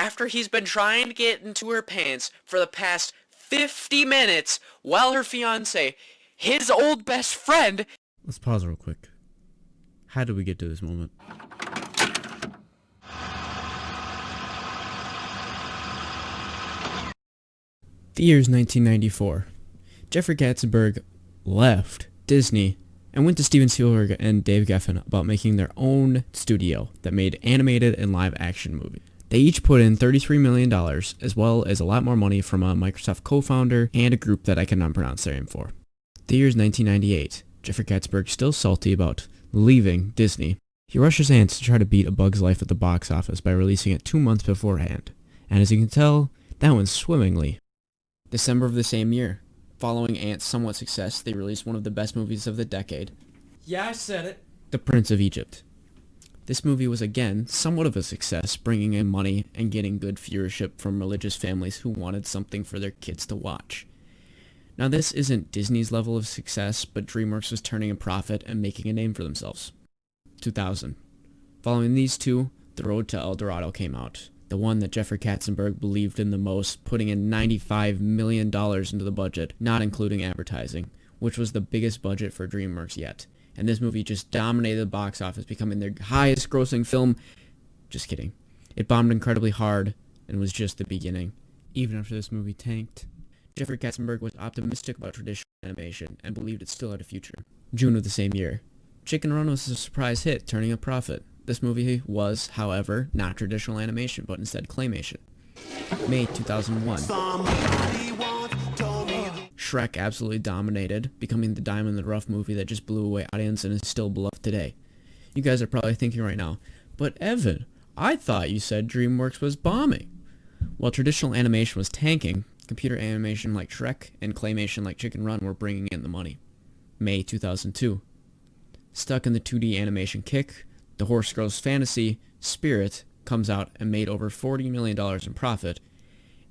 after he's been trying to get into her pants for the past 50 minutes while her fiance, his old best friend... Let's pause real quick. How did we get to this moment? The year is 1994. Jeffrey Katzenberg left Disney and went to Steven Spielberg and Dave Geffen about making their own studio that made animated and live action movies. They each put in $33 million, as well as a lot more money from a Microsoft co-founder and a group that I cannot pronounce their name for. The year is 1998. Jeffrey Katzenberg still salty about leaving Disney. He rushes hands to try to beat A Bug's Life at the box office by releasing it 2 months beforehand. And as you can tell, that went swimmingly. December of the same year. Following Ant's somewhat success, they released one of the best movies of the decade. Yeah, I said it. The Prince of Egypt. This movie was again somewhat of a success, bringing in money and getting good viewership from religious families who wanted something for their kids to watch. Now this isn't Disney's level of success, but Dreamworks was turning a profit and making a name for themselves. 2000. Following these two, The Road to El Dorado came out. The one that Jeffrey Katzenberg believed in the most, putting in $95 million into the budget, not including advertising, which was the biggest budget for Dreamworks yet. And this movie just dominated the box office, becoming their highest grossing film. Just kidding. It bombed incredibly hard and was just the beginning. Even after this movie tanked, Jeffrey Katzenberg was optimistic about traditional animation and believed it still had a future. June of the same year. Chicken Run was a surprise hit, turning a profit. This movie was, however, not traditional animation, but instead claymation. May 2001. Shrek absolutely dominated, becoming the diamond in the rough movie that just blew away audience and is still beloved today. You guys are probably thinking right now, but Evan, I thought you said Dreamworks was bombing. While traditional animation was tanking, computer animation like Shrek and claymation like Chicken Run were bringing in the money. May 2002. Stuck in the 2D animation kick, The Horse Girl's Fantasy, Spirit, comes out and made over $40 million in profit,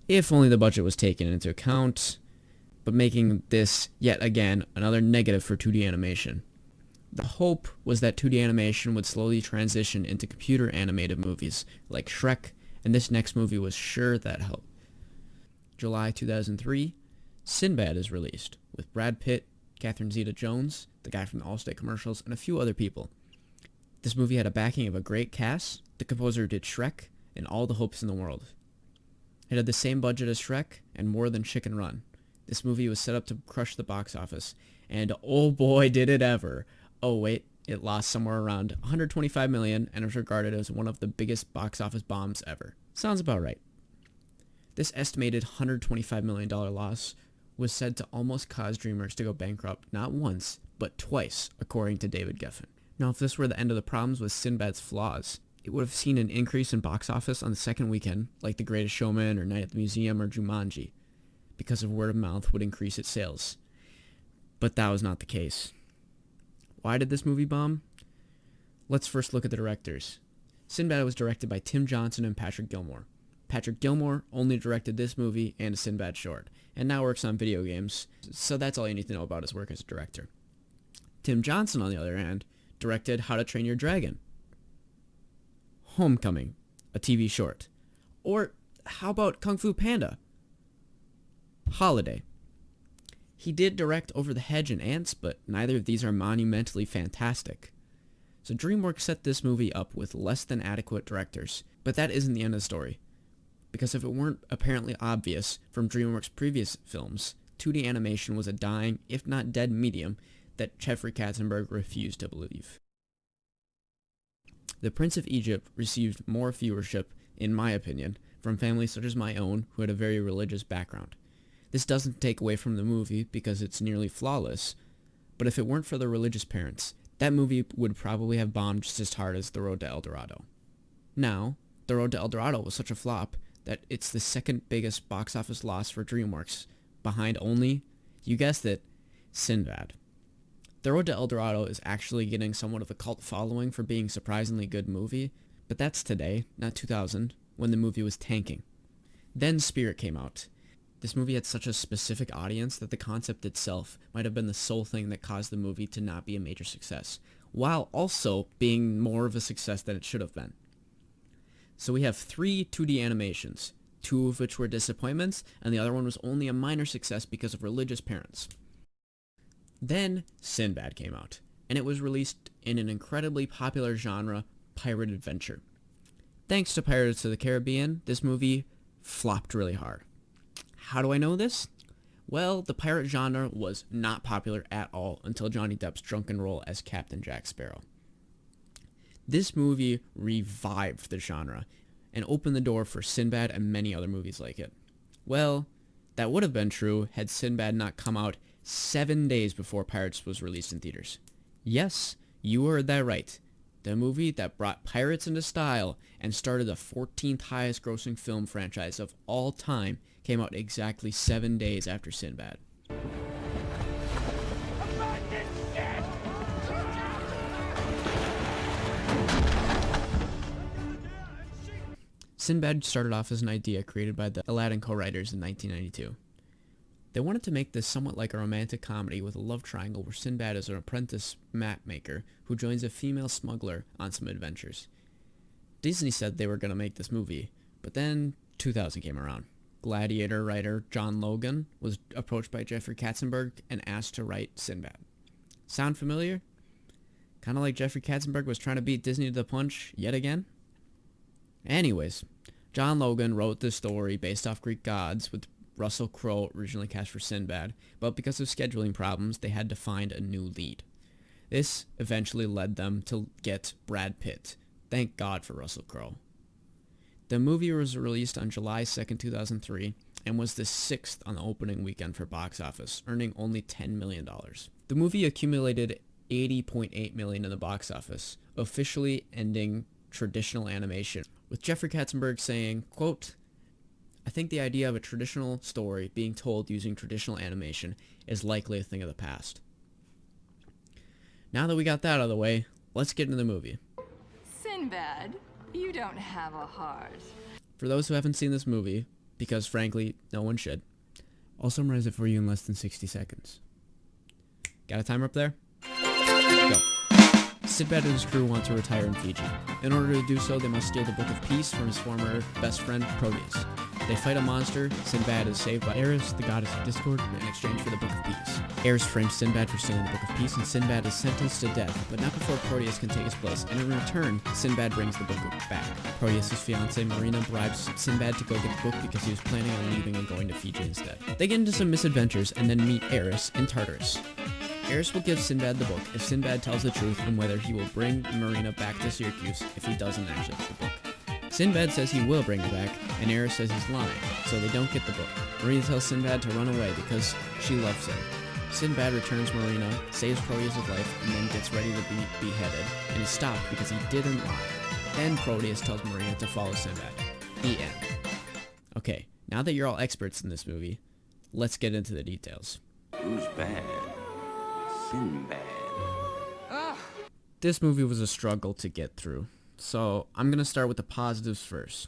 if only the budget was taken into account, but making this, yet again, another negative for 2D animation. The hope was that 2D animation would slowly transition into computer animated movies like Shrek, and this next movie was sure that helped. July 2003, Sinbad is released, with Brad Pitt, Catherine Zeta-Jones, the guy from the Allstate commercials, and a few other people. This movie had a backing of a great cast, the composer did Shrek, and all the hopes in the world. It had the same budget as Shrek, and more than Chicken Run. This movie was set up to crush the box office, and oh boy did it ever. Oh wait, it lost somewhere around $125 million and is regarded as one of the biggest box office bombs ever. Sounds about right. This estimated $125 million loss was said to almost cause Dreamworks to go bankrupt not once, but twice, according to David Geffen. Now, if this were the end of the problems with Sinbad's flaws, it would have seen an increase in box office on the second weekend, like The Greatest Showman or Night at the Museum or Jumanji, because of word of mouth would increase its sales. But that was not the case. Why did this movie bomb? Let's first look at the directors. Sinbad was directed by Tim Johnson and Patrick Gilmore. Patrick Gilmore only directed this movie and a Sinbad short, and now works on video games, so that's all you need to know about his work as a director. Tim Johnson, on the other hand, directed How to Train Your Dragon, Homecoming, a TV short, or how about Kung Fu Panda, Holiday. He did direct Over the Hedge and Ants, but neither of these are monumentally fantastic. So DreamWorks set this movie up with less than adequate directors, but that isn't the end of the story. Because if it weren't apparently obvious from DreamWorks' previous films, 2D animation was a dying, if not dead medium that Jeffrey Katzenberg refused to believe. The Prince of Egypt received more viewership, in my opinion, from families such as my own who had a very religious background. This doesn't take away from the movie because it's nearly flawless, but if it weren't for the religious parents, that movie would probably have bombed just as hard as The Road to El Dorado. Now, The Road to El Dorado was such a flop that it's the second biggest box office loss for DreamWorks, behind only, you guessed it, Sinbad. The Road to El Dorado is actually getting somewhat of a cult following for being a surprisingly good movie, but that's today, not 2000, when the movie was tanking. Then Spirit came out. This movie had such a specific audience that the concept itself might have been the sole thing that caused the movie to not be a major success, while also being more of a success than it should have been. So we have 3 2D animations, 2 of which were disappointments, and the other one was only a minor success because of religious parents. Then Sinbad came out, and it was released in an incredibly popular genre, pirate adventure. Thanks to Pirates of the Caribbean, this movie flopped really hard. How do I know this? Well, the pirate genre was not popular at all until Johnny Depp's drunken role as Captain Jack Sparrow. This movie revived the genre and opened the door for Sinbad and many other movies like it. Well, that would have been true had Sinbad not come out 7 days before Pirates was released in theaters. Yes, you heard that right. The movie that brought pirates into style and started the 14th highest grossing film franchise of all time came out exactly 7 days after Sinbad. Sinbad started off as an idea created by the Aladdin co-writers in 1992. They wanted to make this somewhat like a romantic comedy with a love triangle where Sinbad is an apprentice map maker who joins a female smuggler on some adventures. Disney said they were going to make this movie, but then 2000 came around. Gladiator writer John Logan was approached by Jeffrey Katzenberg and asked to write Sinbad. Sound familiar? Kind of like Jeffrey Katzenberg was trying to beat Disney to the punch yet again? Anyways, John Logan wrote this story based off Greek gods with Russell Crowe originally cast for Sinbad, but because of scheduling problems, they had to find a new lead. This eventually led them to get Brad Pitt. Thank God for Russell Crowe. The movie was released on July 2nd, 2003, and was the 6th on the opening weekend for box office, earning only $10 million. The movie accumulated $80.8 million in the box office, officially ending traditional animation, with Jeffrey Katzenberg saying, quote, "I think the idea of a traditional story being told using traditional animation is likely a thing of the past." Now that we got that out of the way, let's get into the movie. Sinbad, you don't have a heart. For those who haven't seen this movie, because frankly, no one should, I'll summarize it for you in less than 60 seconds. Got a timer up there? Go. Sinbad and his crew want to retire in Fiji. In order to do so, they must steal the Book of Peace from his former best friend, Proteus. They fight a monster. Sinbad is saved by Eris, the goddess of discord, in exchange for the Book of Peace. Eris frames Sinbad for stealing the Book of Peace, and Sinbad is sentenced to death, but not before Proteus can take his place, and in return, Sinbad brings the book back. Proteus' fiancée, Marina, bribes Sinbad to go get the book because he was planning on leaving and going to Fiji instead. They get into some misadventures, and then meet Eris in Tartarus. Eris will give Sinbad the book if Sinbad tells the truth on whether he will bring Marina back to Syracuse if he doesn't actually get the book. Sinbad says he will bring her back, and Eris says he's lying, so they don't get the book. Marina tells Sinbad to run away because she loves him. Sinbad returns Marina, saves Proteus' life, and then gets ready to be beheaded, and is stopped because he didn't lie. Then Proteus tells Marina to follow Sinbad. The end. Okay, now that you're all experts in this movie, let's get into the details. Who's bad? Sinbad. This movie was a struggle to get through, so I'm going to start with the positives first.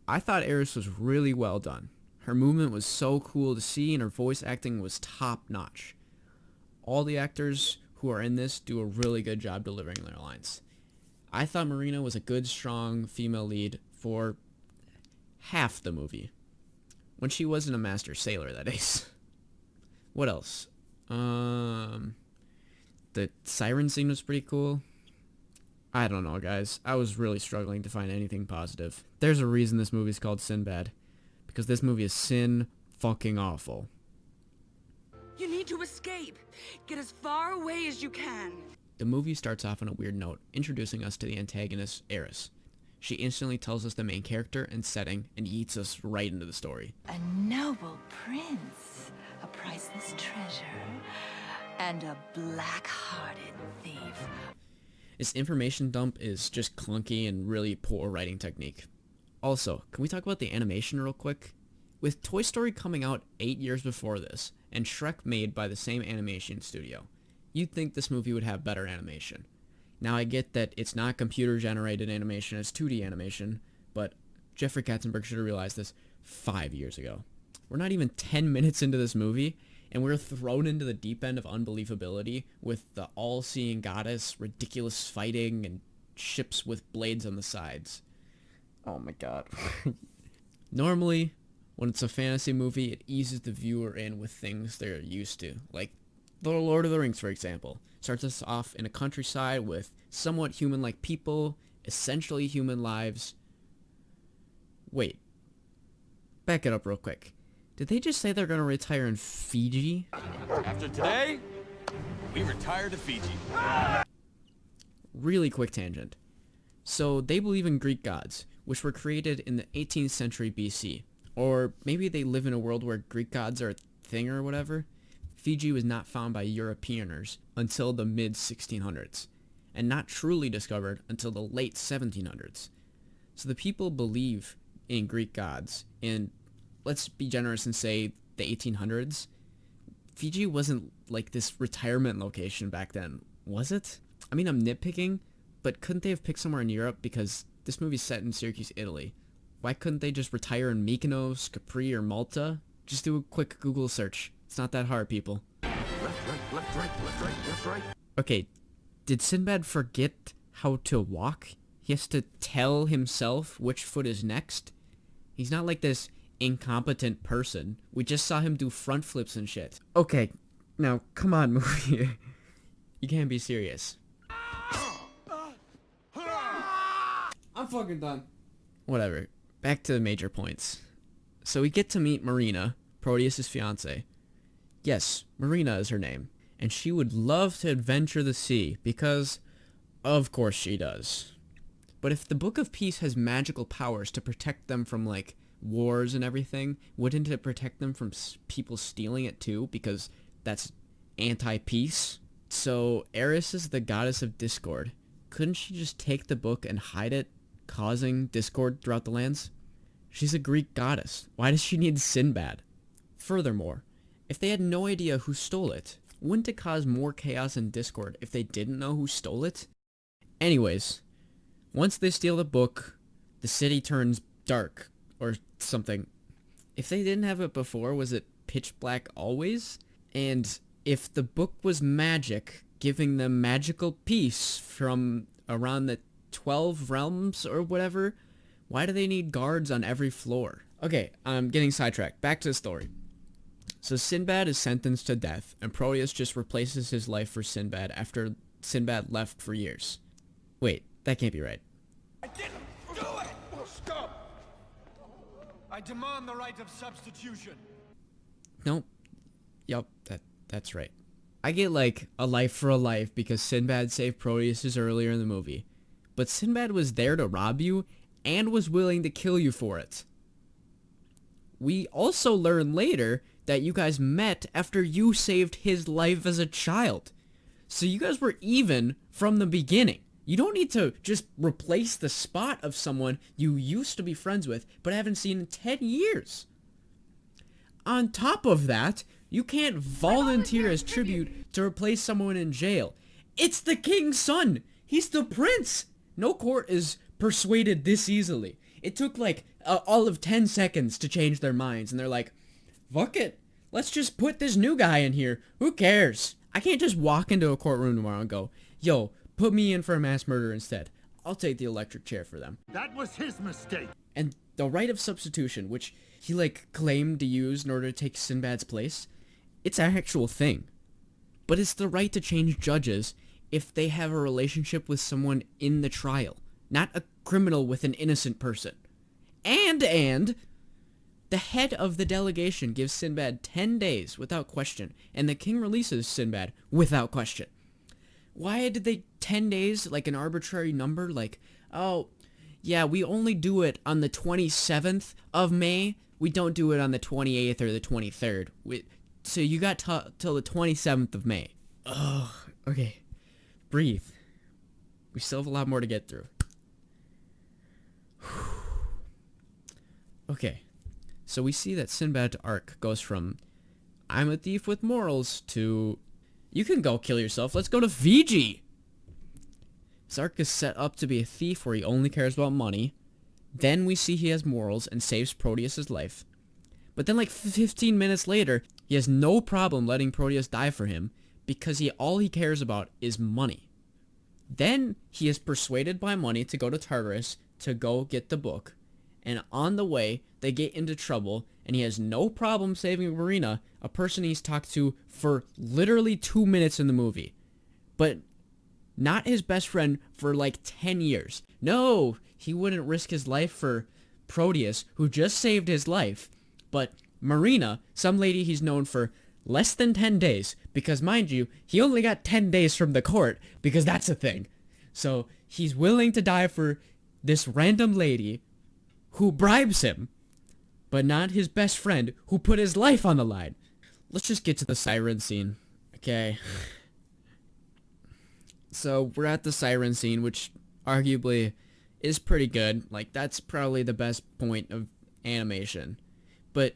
I thought Eris was really well done. Her movement was so cool to see, and her voice acting was top-notch. All the actors who are in this do a really good job delivering their lines. I thought Marina was a good, strong female lead for half the movie. When she wasn't a master sailor, that is. What else? The siren scene was pretty cool. I don't know, guys. I was really struggling to find anything positive. There's a reason this movie's called Sinbad. Because this movie is sin-fucking-awful. You need to escape. Get as far away as you can. The movie starts off on a weird note, introducing us to the antagonist, Eris. She instantly tells us the main character and setting, and eats us right into the story. A noble prince, a priceless treasure, and a black-hearted thief. This information dump is just clunky and really poor writing technique. Also, can we talk about the animation real quick? With Toy Story coming out 8 years before this, and Shrek made by the same animation studio, you'd think this movie would have better animation. Now I get that it's not computer-generated animation, it's 2D animation, but Jeffrey Katzenberg should have realized this 5 years ago. We're not even 10 minutes into this movie, and we're thrown into the deep end of unbelievability with the all-seeing goddess, ridiculous fighting, and ships with blades on the sides. Oh my god. Normally, when it's a fantasy movie, it eases the viewer in with things they're used to. Like The Lord of the Rings, for example. Starts us off in a countryside with somewhat human-like people, essentially human lives. Wait. Back it up real quick. Did they just say they're gonna retire in Fiji? After today, we retire to Fiji. Really quick tangent. So they believe in Greek gods, which were created in the 18th century BC. Or maybe they live in a world where Greek gods are a thing or whatever. Fiji was not found by Europeaners until the mid-1600s, and not truly discovered until the late 1700s. So the people believe in Greek gods, and let's be generous and say the 1800s. Fiji wasn't like this retirement location back then, was it? I mean, I'm nitpicking, but couldn't they have picked somewhere in Europe, because this movie's set in Syracuse, Italy? Why couldn't they just retire in Mykonos, Capri, or Malta? Just do a quick Google search. It's not that hard, people. Okay, did Sinbad forget how to walk? He has to tell himself which foot is next? He's not like this incompetent person. We just saw him do front flips and shit. Okay, now, come on, movie. You can't be serious. I'm fucking done. Whatever. Back to the major points. So we get to meet Marina, Proteus' fiancée. Yes, Marina is her name. And she would love to adventure the sea, because, of course she does. But if the Book of Peace has magical powers to protect them from, like, wars and everything, wouldn't it protect them from people stealing it too? Because that's anti-peace? So, Eris is the goddess of discord. Couldn't she just take the book and hide it, causing discord throughout the lands? She's a Greek goddess. Why does she need Sinbad? Furthermore, if they had no idea who stole it, wouldn't it cause more chaos and discord if they didn't know who stole it? Anyways, once they steal the book, the city turns dark, or something. If they didn't have it before, was it pitch black always? And if the book was magic, giving them magical peace from around the 12 realms or whatever, why do they need guards on every floor? Okay, I'm getting sidetracked. Back to the story. So Sinbad is sentenced to death, and Proteus just replaces his life for Sinbad after Sinbad left for years. Wait, that can't be right. I didn't do it! Stop! I demand the right of substitution. Nope. Yup, that's right. I get like a life for a life because Sinbad saved Proteus earlier in the movie. But Sinbad was there to rob you and was willing to kill you for it. We also learn later that you guys met after you saved his life as a child. So you guys were even from the beginning. You don't need to just replace the spot of someone you used to be friends with but haven't seen in 10 years. On top of that, you can't volunteer as tribute to replace someone in jail. It's the king's son. He's the prince. No court is persuaded this easily. It took like all of 10 seconds to change their minds, and they're like, fuck it. Let's just put this new guy in here. Who cares? I can't just walk into a courtroom tomorrow and go, yo, put me in for a mass murder instead. I'll take the electric chair for them. That was his mistake. And the right of substitution, which he like claimed to use in order to take Sinbad's place, it's an actual thing. But it's the right to change judges if they have a relationship with someone in the trial, not a criminal with an innocent person. And the head of the delegation gives Sinbad 10 days without question, and the king releases Sinbad without question. Why did they 10 days, like an arbitrary number? Like, oh, yeah, we only do it on the 27th of May. We don't do it on the 28th or the 23rd. So you got till the 27th of May. Ugh, okay. Breathe. We still have a lot more to get through. Okay. So we see that Sinbad's arc goes from, I'm a thief with morals, to, you can go kill yourself, let's go to Fiji! His arc is set up to be a thief where he only cares about money. Then we see he has morals and saves Proteus' life. But then like 15 minutes later, he has no problem letting Proteus die for him because all he cares about is money. Then he is persuaded by money to go to Tartarus to go get the book. And on the way, they get into trouble, and he has no problem saving Marina, a person he's talked to for literally 2 minutes in the movie. But not his best friend for like 10 years. No, he wouldn't risk his life for Proteus, who just saved his life. But Marina, some lady he's known for less than 10 days, because mind you, he only got 10 days from the court, because that's a thing. So he's willing to die for this random lady who bribes him, but not his best friend who put his life on the line. Let's just get to the siren scene, okay? So we're at the siren scene, which arguably is pretty good. Like, that's probably the best point of animation. But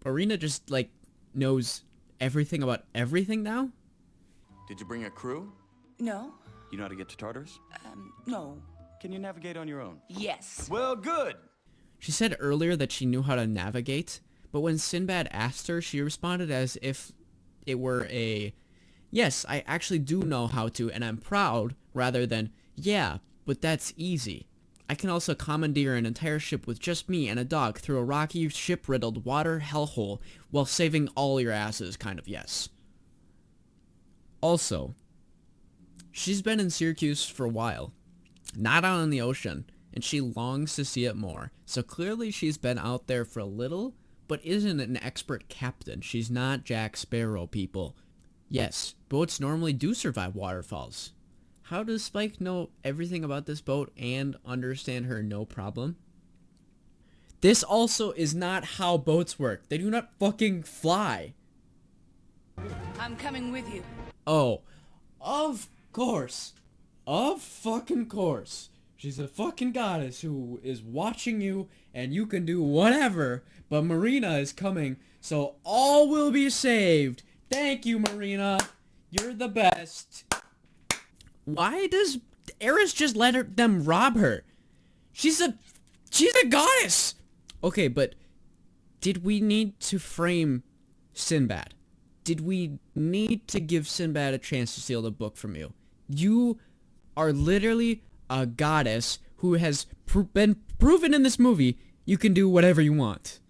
Marina just, like, knows everything about everything now? Did you bring a crew? No. You know how to get to Tartarus? No. Can you navigate on your own? Yes. Well, good. She said earlier that she knew how to navigate, but when Sinbad asked her, she responded as if it were a, yes, I actually do know how to, and I'm proud, rather than, yeah, but that's easy. I can also commandeer an entire ship with just me and a dog through a rocky, ship-riddled water hellhole while saving all your asses, kind of yes. Also, she's been in Syracuse for a while, not out on the ocean, and she longs to see it more. So clearly she's been out there for a little, but isn't an expert captain. She's not Jack Sparrow, people. Yes, boats normally do survive waterfalls. How does Spike know everything about this boat and understand her no problem? This also is not how boats work. They do not fucking fly. I'm coming with you. Oh, of course. Of fucking course. She's a fucking goddess who is watching you and you can do whatever, but Marina is coming, so all will be saved. Thank you, Marina. You're the best. Why does Eris just let them rob her? She's a goddess. Okay, but did we need to frame Sinbad? Did we need to give Sinbad a chance to steal the book from you? You are literally a goddess who has been proven in this movie you can do whatever you want.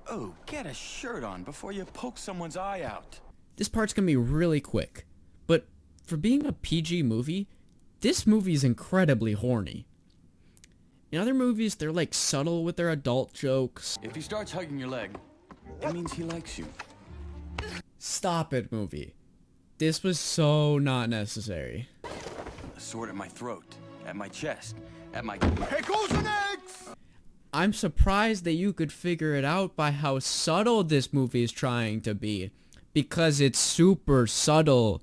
Oh, get a shirt on before you poke someone's eye out. This part's gonna be really quick, but for being a PG movie, this movie is incredibly horny. In other movies, they're like subtle with their adult jokes. If he starts hugging your leg, it means he likes you. Stop it, movie. This was so not necessary. A sword at my throat, at my chest, at my... Pickles and eggs! I'm surprised that you could figure it out by how subtle this movie is trying to be. Because it's super subtle.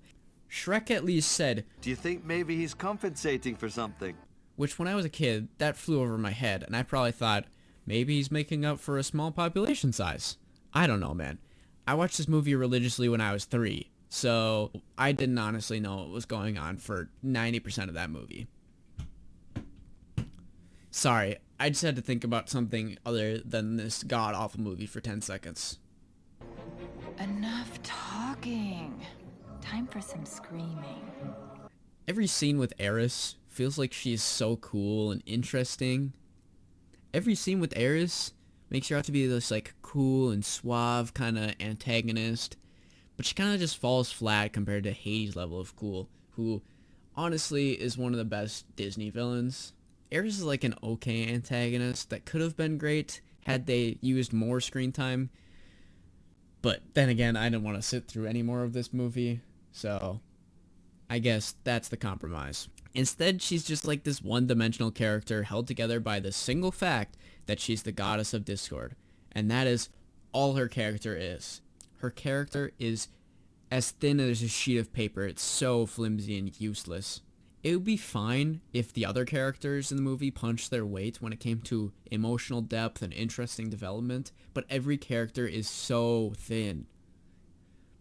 Shrek at least said, Do you think maybe he's compensating for something? which when I was a kid, that flew over my head, and I probably thought, maybe he's making up for a small population size. I don't know, man. I watched this movie religiously when I was 3, so I didn't honestly know what was going on for 90% of that movie. Sorry, I just had to think about something other than this god-awful movie for 10 seconds. Enough talking. Time for some screaming. Every scene with Eris feels like she's so cool and interesting. Every scene with Eris makes her out to be this like cool and suave kind of antagonist, but she kind of just falls flat compared to Hades' level of cool, who honestly is one of the best Disney villains. Eris is like an okay antagonist that could have been great had they used more screen time, but then again, I didn't want to sit through any more of this movie, so I guess that's the compromise. Instead, she's just like this one-dimensional character held together by the single fact that she's the goddess of discord. And that is all her character is. Her character is as thin as a sheet of paper. It's so flimsy and useless. It would be fine if the other characters in the movie punched their weight when it came to emotional depth and interesting development, but every character is so thin.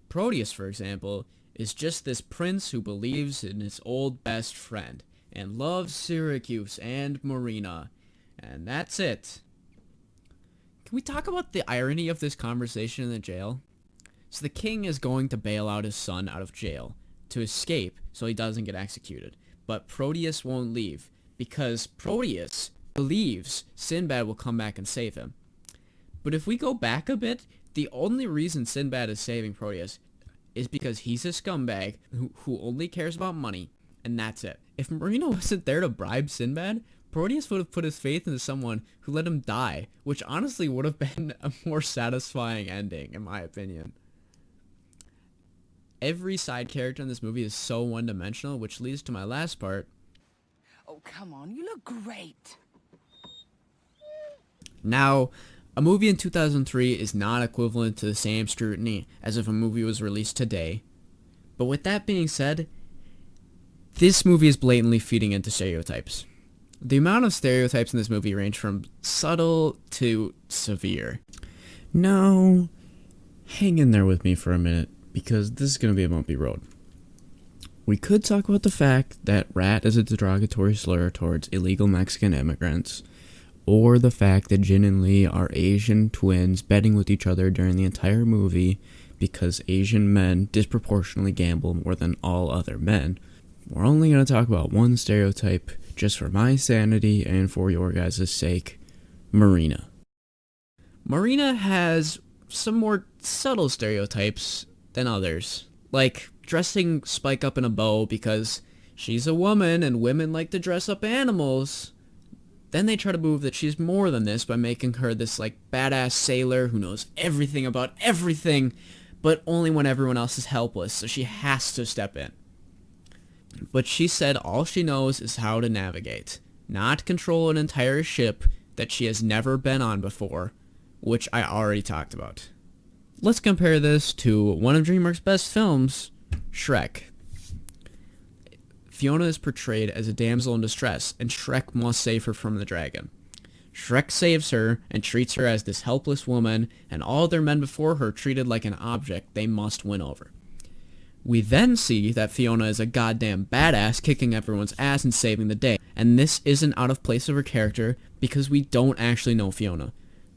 Proteus, for example, is just this prince who believes in his old best friend and loves Syracuse and Marina, and that's it. Can we talk about the irony of this conversation in the jail? So the king is going to bail out his son out of jail to escape so he doesn't get executed, but Proteus won't leave because Proteus believes Sinbad will come back and save him. But if we go back a bit, the only reason Sinbad is saving Proteus is because he's a scumbag who only cares about money, and that's it. If Marina wasn't there to bribe Sinbad, Proteus would have put his faith into someone who let him die, which honestly would have been a more satisfying ending, in my opinion. Every side character in this movie is so one-dimensional, which leads to my last part. Oh, come on, you look great. Now, a movie in 2003 is not equivalent to the same scrutiny as if a movie was released today. But with that being said, this movie is blatantly feeding into stereotypes. The amount of stereotypes in this movie range from subtle to severe. Now, hang in there with me for a minute, because this is going to be a bumpy road. We could talk about the fact that rat is a derogatory slur towards illegal Mexican immigrants, or the fact that Jin and Lee are Asian twins betting with each other during the entire movie because Asian men disproportionately gamble more than all other men. We're only going to talk about one stereotype, just for my sanity and for your guys' sake, Marina. Marina has some more subtle stereotypes than others, like dressing Spike up in a bow because she's a woman and women like to dress up animals. Then they try to prove that she's more than this by making her this like badass sailor who knows everything about everything, but only when everyone else is helpless, so she has to step in. But she said all she knows is how to navigate, not control an entire ship that she has never been on before, which I already talked about. Let's compare this to one of DreamWorks' best films, Shrek. Fiona is portrayed as a damsel in distress, and Shrek must save her from the dragon. Shrek saves her and treats her as this helpless woman, and all other men before her treated like an object they must win over. We then see that Fiona is a goddamn badass kicking everyone's ass and saving the day, and this isn't out of place of her character because we don't actually know Fiona.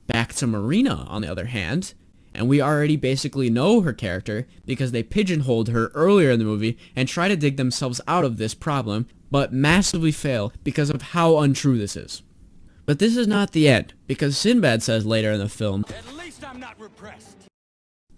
Back to Marina, on the other hand, and we already basically know her character because they pigeonholed her earlier in the movie and try to dig themselves out of this problem, but massively fail because of how untrue this is. But this is not the end, because Sinbad says later in the film, At least I'm not repressed.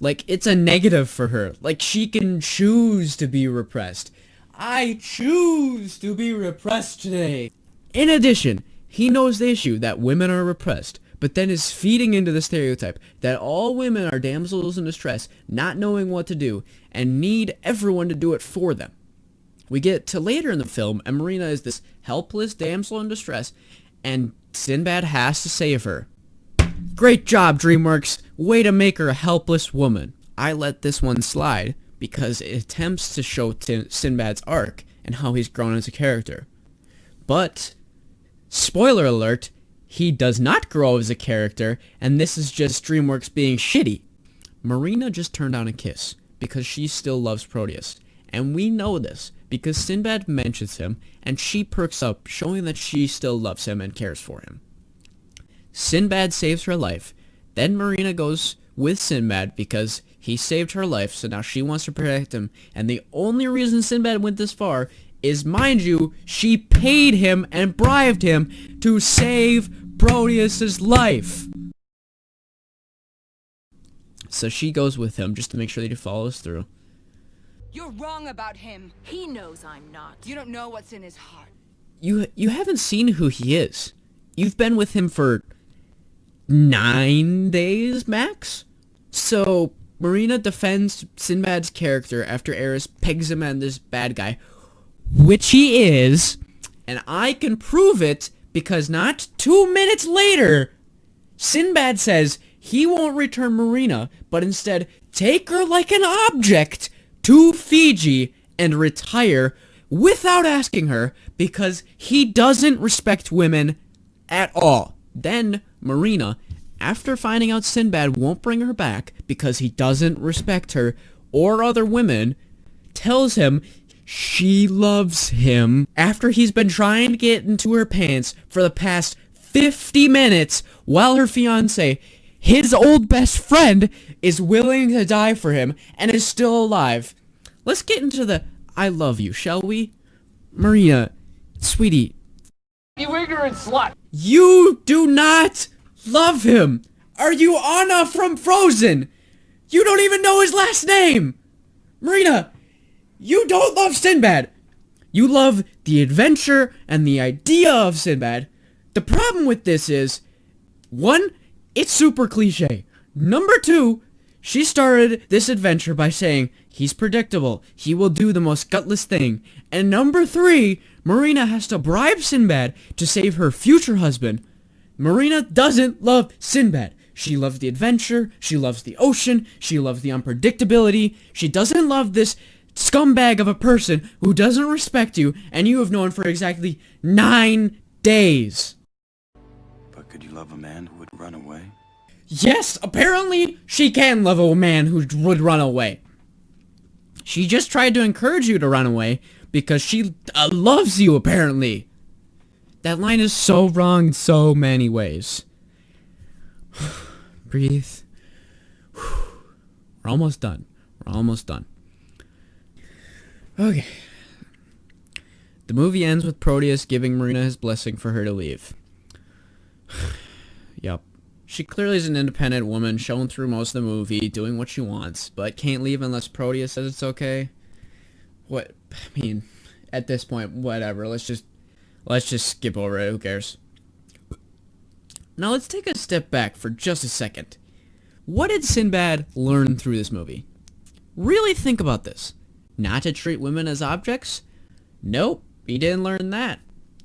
like, it's a negative for her. Like, she can choose to be repressed. I choose to be repressed today. In addition, he knows the issue that women are repressed, but then is feeding into the stereotype that all women are damsels in distress, not knowing what to do, and need everyone to do it for them. We get to later in the film, and Marina is this helpless damsel in distress, and Sinbad has to save her. Great job, DreamWorks. Way to make her a helpless woman. I let this one slide because it attempts to show Sinbad's arc and how he's grown as a character. But, spoiler alert, he does not grow as a character, and this is just DreamWorks being shitty. Marina just turned down a kiss because she still loves Proteus, and we know this because Sinbad mentions him, and she perks up, showing that she still loves him and cares for him. Sinbad saves her life. Then Marina goes with Sinbad because he saved her life, so now she wants to protect him. And the only reason Sinbad went this far is, mind you, she paid him and bribed him to save Proteus's life. So she goes with him just to make sure that he follows through. You're wrong about him. He knows I'm not. You don't know what's in his heart. You haven't seen who he is. You've been with him for 9 days max? So Marina defends Sinbad's character after Eris pegs him as this bad guy, which he is, and I can prove it because not 2 minutes later, Sinbad says he won't return Marina, but instead take her like an object to Fiji and retire without asking her because he doesn't respect women at all. Then Marina, after finding out Sinbad won't bring her back because he doesn't respect her or other women, tells him she loves him after he's been trying to get into her pants for the past 50 minutes while her fiance, his old best friend, is willing to die for him and is still alive. Let's get into the I love you, shall we? Marina, sweetie. You were ignorant slut! You do not love him! Are you Anna from Frozen? You don't even know his last name! Marina, you don't love Sinbad! You love the adventure and the idea of Sinbad. The problem with this is, 1, it's super cliche. Number 2, she started this adventure by saying, he's predictable, he will do the most gutless thing. And number 3, Marina has to bribe Sinbad to save her future husband. Marina doesn't love Sinbad. She loves the adventure, she loves the ocean, she loves the unpredictability. She doesn't love this scumbag of a person who doesn't respect you and you have known for exactly 9 days. But could you love a man who would run away? Yes, apparently she can love a man who would run away. She just tried to encourage you to run away because she loves you, apparently. That line is so wrong in so many ways. Breathe. We're almost done. We're almost done. Okay. The movie ends with Proteus giving Marina his blessing for her to leave. Yup. She clearly is an independent woman, shown through most of the movie, doing what she wants, but can't leave unless Proteus says it's okay. What? I mean, at this point, whatever. Let's just skip over it. Who cares? Now let's take a step back for just a second. What did Sinbad learn through this movie? Really think about this. Not to treat women as objects? Nope, he didn't learn that.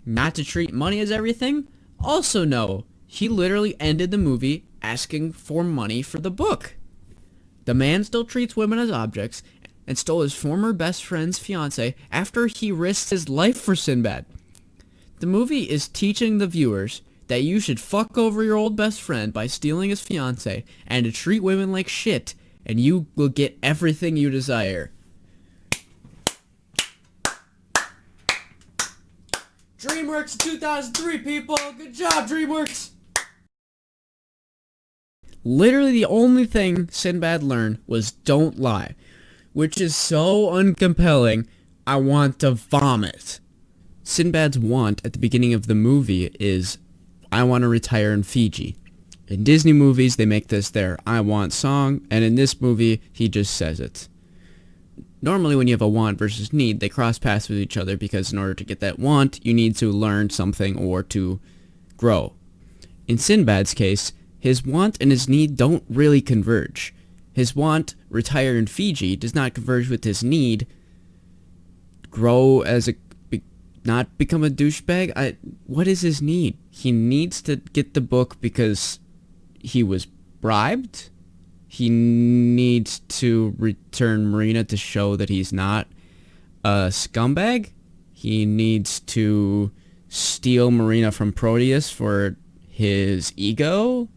Not to treat money as everything? Also no. He literally ended the movie asking for money for the book. The man still treats women as objects and stole his former best friend's fiancée after he risked his life for Sinbad. The movie is teaching the viewers that you should fuck over your old best friend by stealing his fiancée and to treat women like shit, and you will get everything you desire. Dreamworks 2003, people! Good job, Dreamworks! Literally the only thing Sinbad learned was don't lie, which is so uncompelling, I want to vomit. Sinbad's want at the beginning of the movie is, I want to retire in Fiji. In Disney movies, they make this their I want song, and in this movie, he just says it. Normally when you have a want versus need, they cross paths with each other because in order to get that want, you need to learn something or to grow. In Sinbad's case, his want and his need don't really converge. His want, retire in Fiji, does not converge with his need, grow as a, not become a douchebag. What is his need? He needs to get the book because he was bribed? He needs to return Marina to show that he's not a scumbag? He needs to steal Marina from Proteus for his ego?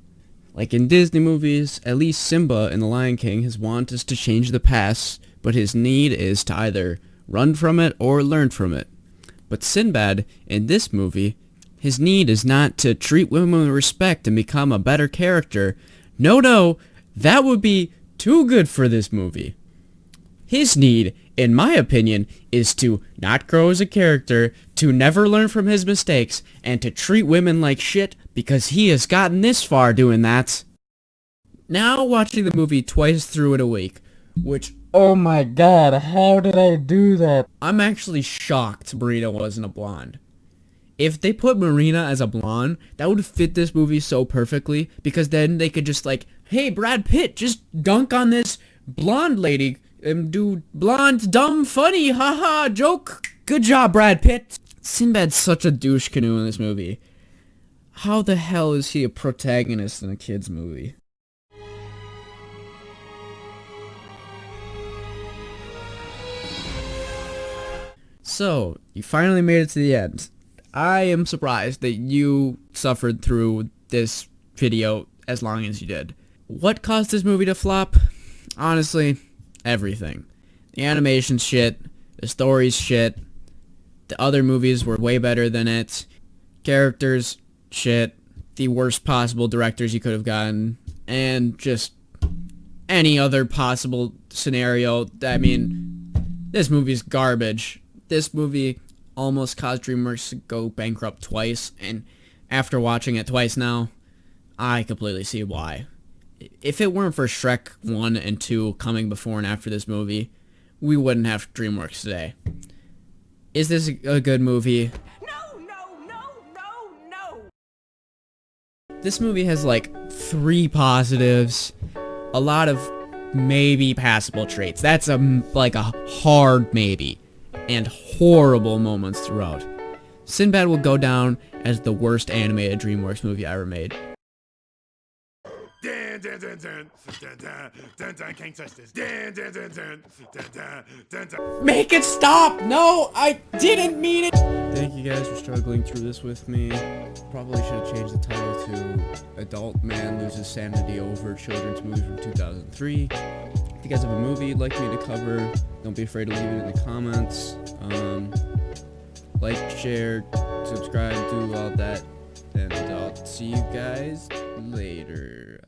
Like in Disney movies, at least Simba in The Lion King, his want is to change the past, but his need is to either run from it or learn from it. But Sinbad, in this movie, his need is not to treat women with respect and become a better character. No, that would be too good for this movie. His need, in my opinion, is to not grow as a character, to never learn from his mistakes, and to treat women like shit because he has gotten this far doing that. Now watching the movie twice through in a week, which, oh my god, how did I do that? I'm actually shocked Marina wasn't a blonde. If they put Marina as a blonde, that would fit this movie so perfectly, because then they could just like, hey, Brad Pitt, just dunk on this blonde lady and do blonde, dumb, funny, haha, joke. Good job, Brad Pitt. Sinbad's such a douche canoe in this movie. How the hell is he a protagonist in a kid's movie? So, you finally made it to the end. I am surprised that you suffered through this video as long as you did. What caused this movie to flop? Honestly, everything. The animation's shit, the story's shit, the other movies were way better than it, characters, shit, the worst possible directors you could have gotten, and just any other possible scenario. I mean, this movie's garbage. This movie almost caused DreamWorks to go bankrupt twice, and after watching it twice now, I completely see why. If it weren't for Shrek 1 and 2 coming before and after this movie, we wouldn't have DreamWorks today. Is this a good movie? No! This movie has like 3 positives, a lot of maybe passable traits. That's like a hard maybe, and horrible moments throughout. Sinbad will go down as the worst animated DreamWorks movie ever made. Dun, dun, dun, dun. Dun, dun, dun, dun. Can't touch this. Dun, dun, dun, dun. Dun, dun, dun, dun. Make it stop! No, I didn't mean it! Thank you guys for struggling through this with me. Probably should have changed the title to Adult Man Loses Sanity Over Children's Movie from 2003. If you guys have a movie you'd like me to cover, don't be afraid to leave it in the comments. Like, share, subscribe, do all that. And I'll see you guys later.